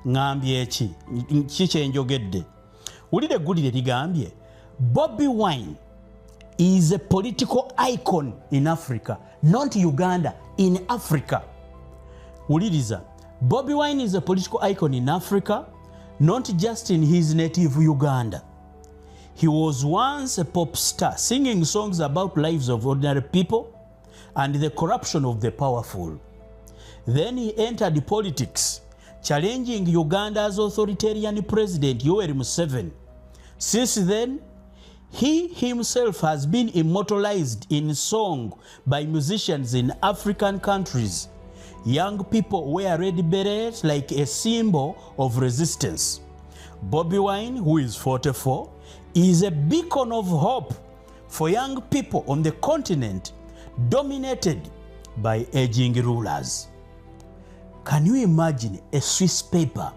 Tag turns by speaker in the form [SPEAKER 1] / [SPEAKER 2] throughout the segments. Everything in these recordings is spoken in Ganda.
[SPEAKER 1] ngambye eki kikyenjogedde wulire eggulire ligambye Bobi Wine is a political icon in Africa, not Uganda, in Africa. Wuliriza, Bobi Wine is a political icon in Africa, not just in his native Uganda. He was once a pop star, singing songs about lives of ordinary people and the corruption of the powerful. Then he entered politics, challenging Uganda's authoritarian president Yoweri Museveni. Since then, he himself has been immortalized in song by musicians in African countries. Young people wear red berets like a symbol of resistance. Bobi Wine, who is 44, is a beacon of hope for young people on the continent dominated by aging rulers. Can you imagine a Swiss paper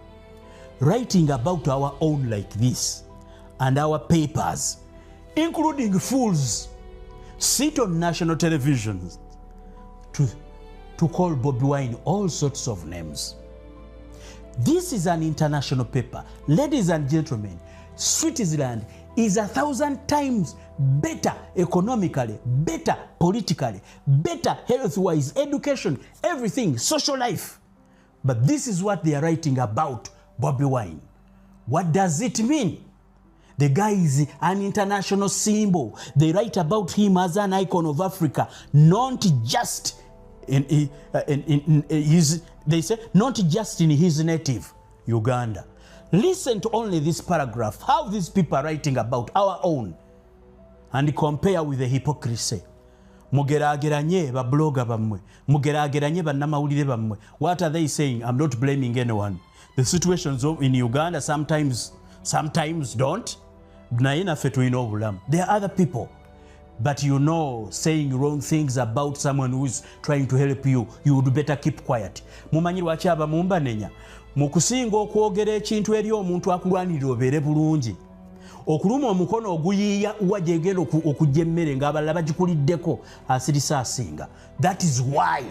[SPEAKER 1] writing about our own like this, and our papers, including fools, sit on national television to call Bobi Wine all sorts of names? This is an international paper. Ladies and gentlemen, Switzerland is 1,000 times better economically, better politically, better health-wise, education, everything, social life. But this is what they are writing about Bobi Wine. What does it mean? The guy is an international symbol. They write about him as an icon of Africa, not just in his, they say, not just in his native Uganda. Listen to only this paragraph, how these people are writing about our own, and compare with the hypocrisy. Mugerageranye ba blogger bamwe, mugerageranye bannamawulire bamwe. What are they saying? I'm not blaming anyone. The situations in Uganda sometimes don't. There are other people. But you know, saying wrong things about someone who is trying to help you, you would better keep quiet. Mumanyi lwaki abamumbanenya mukusinga okwogera ekintu eri omuntu akulwanirira obeere bulungi, okuluma omukono oguyiiya wajegera okujja emmere ng'abalala bagikuliddeko asirisa asinga. That is why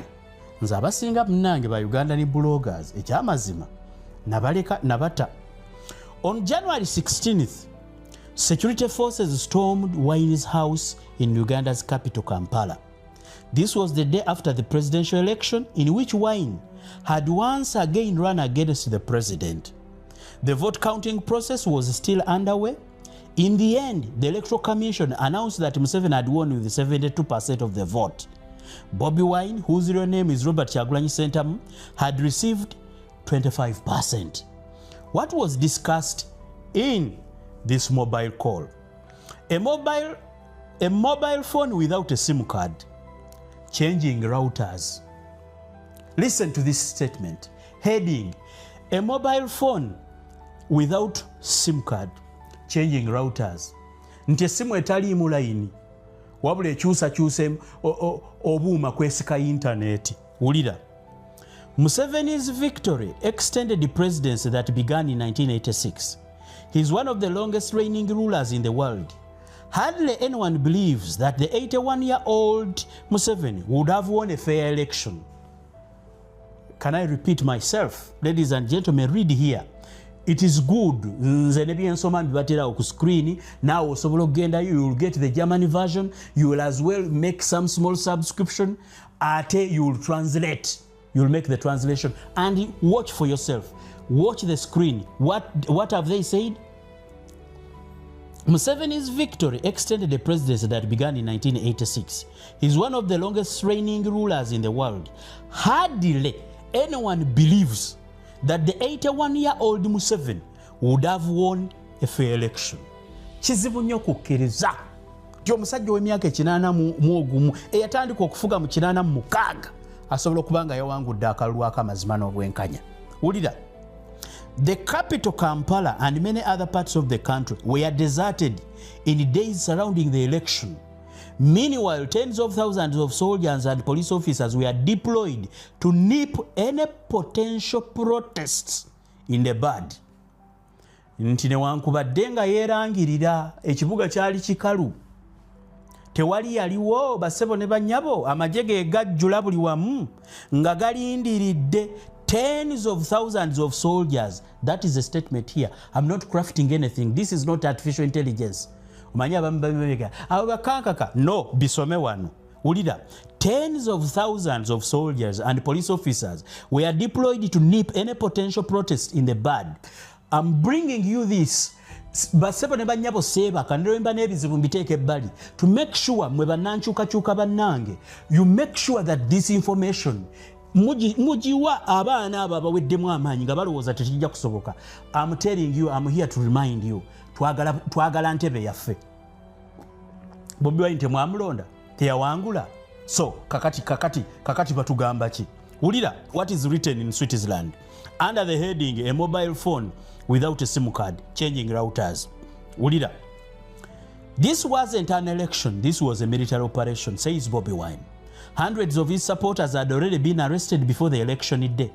[SPEAKER 1] nze abasinga munnange ba Uganda ni bloggers ekyamazima nabata. On January 16th, security forces stormed Wine's house in Uganda's capital, Kampala. This was the day after the presidential election in which Wine had once again run against the president. The vote counting process was still underway. In the end, the Electoral Commission announced that Museveni had won with 72% of the vote. Bobi Wine, whose real name is Robert Kyagulanyi Ssentamu, had received 25%. What was discussed in this mobile call? A mobile phone without a SIM card, changing routers. Listen to this statement. Heading: a mobile phone without SIM card, changing routers. Nti essimu etaliimu layini wabula ekyusakyuse obuuma kwesika internet. Wulira. Museveni's victory extended the presidency that began in 1986. He's one of the longest reigning rulers in the world. Hardly anyone believes that the 81-year-old Museveni would have won a fair election. Can I repeat myself? Ladies and gentlemen, read here. It is good. Nze nebyensoma mbibatera ku screen. Now osobola okugenda, you will get the German version. You will as well make some small subscription. Ate you will translate. You will make the translation and watch for yourself. Watch the screen. What have they said? Museveni's victory extended the presidency that began in 1986. He's one of the longest reigning rulers in the world. Hardly anyone believes that the 81-year-old Museveni would have won a fair election. Kizibu nnyo kukkiriza nti omusajja w'emyaka 81 eyatandika okufuga mu 86 asobola okuba nga yawangudde akalulu ak'amazima n'obwenkanya. Wulira. The capital Kampala and many other parts of the country were deserted in the days surrounding the election. Meanwhile, tens of thousands of soldiers and police officers were deployed to nip any potential protests in the bud. Nti newankubadde nga yeerangirira ekibuga kyali kikalu, tewali yaliwo basebo ne banyabo amagye ge gajjula buli wamu nga galindiridde tens of thousands of soldiers. That is a statement here. I'm not crafting anything. This is not artificial intelligence. No, bisome wano. Ulida, tens of thousands of soldiers and police officers were deployed to nip any potential protest in the bud. I'm bringing you this basebo ne banyabo seba kandiremba n'ebizibu mbiteeke ebbali to make sure mwe bannankyukakyuka bannange, you make sure that this information mujiwa abaana abo abaweddemu amaanyi nga balowooza tekijja kusoboka. I'm telling you, I'm here to remind you, twagala ntebe yaffe. Bobi Wine temwamulonda, teyawangula. So kakati batugamba ki? Ulira, what is written in Switzerland under the heading a mobile phone without a SIM card, changing routers. Ulira, this wasn't an election, this was a military operation, says Bobi Wine. Hundreds of his supporters had already been arrested before the election day.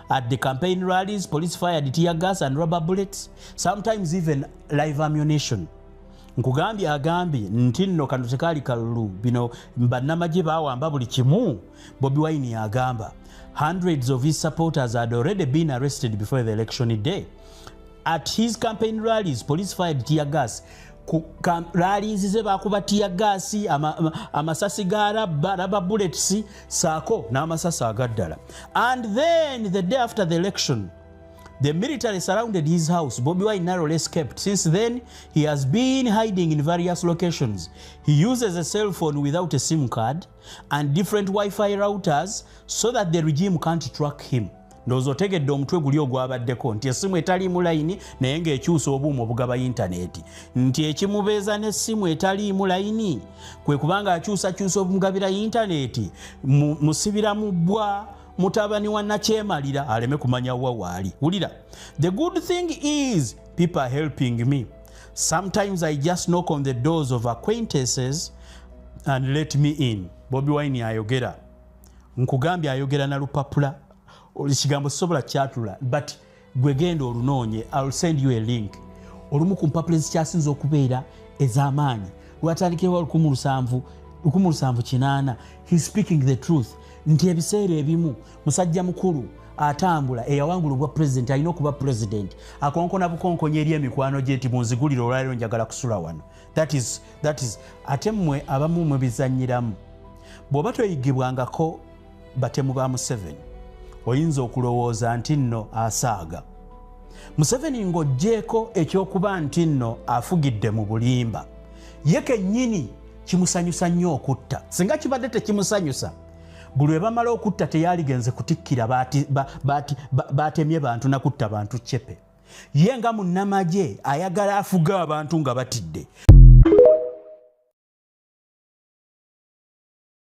[SPEAKER 1] At the campaign rallies, police fired tear gas and rubber bullets, sometimes even live ammunition. Nkugambye agambye nti nno kano tekali kalulu bino bannamagye baawamba buli kimu. Bobi Wine agamba hundreds of his supporters had already been arrested before the election day. At his campaign rallies, police fired tear gas. Rallies ze bakuba tear gas, amasasi ga rubber bullets, saako n'amasasi agaddala. And then the day after the election, the military surrounded his house. Bobi Wine narrowly escaped. Since then, he has been hiding in various locations. He uses a cell phone without a SIM card and different Wi-Fi routers so that the regime can't track him. Ndozo tegedde omutwe guli ogwabaddeko nti essimu etaliimu layini naye ng'ekyusa obuuma obugaba yintaneti. Nti ekimubeeza n'essimu etaliimu layini kwe kubanga akyusakyusa obugabira yintaneti musibira mu bbwa mutabani wa nakyemalira aleme kumanya waali. Ulira, the good thing is people are helping me. Sometimes I just knock on the doors of acquaintances and let me in. Bobi Wine ayogera. Nkugambye ayogera na lupapula. Kigambo sobola kyatula, but gwegenda olunoonye. I'll send you a link. Olumu ku mpapula ezikyasinza okubeera ez'amaanyi lwatandikirwa 1780. He's speaking the truth. Nti ebiseera ebimu musajja mukulu atambula eyawangula obwa president alina okuba president akonkona bukonkonya eri emikwano gye nti munzigulire olwaliro njagala kusula wano. That is ate mmwe abamu mwe bizannyiramu. Bw'oba toyigibwangako batemu ba Museveni oyinza okulowooza nti nno asaaga. Museveni ng'oggyeko ekyokuba nti nno afugidde mu bulimba, ye kennyini kimusanyusa nnyo okutta. Singa kibadde tekimusanyusa, buli lwe bamala okutta teyaligenze kutikkira batemye bantu nakutta bantu cepe. Ye nga munnamagye ayagala afuga abantu nga batidde.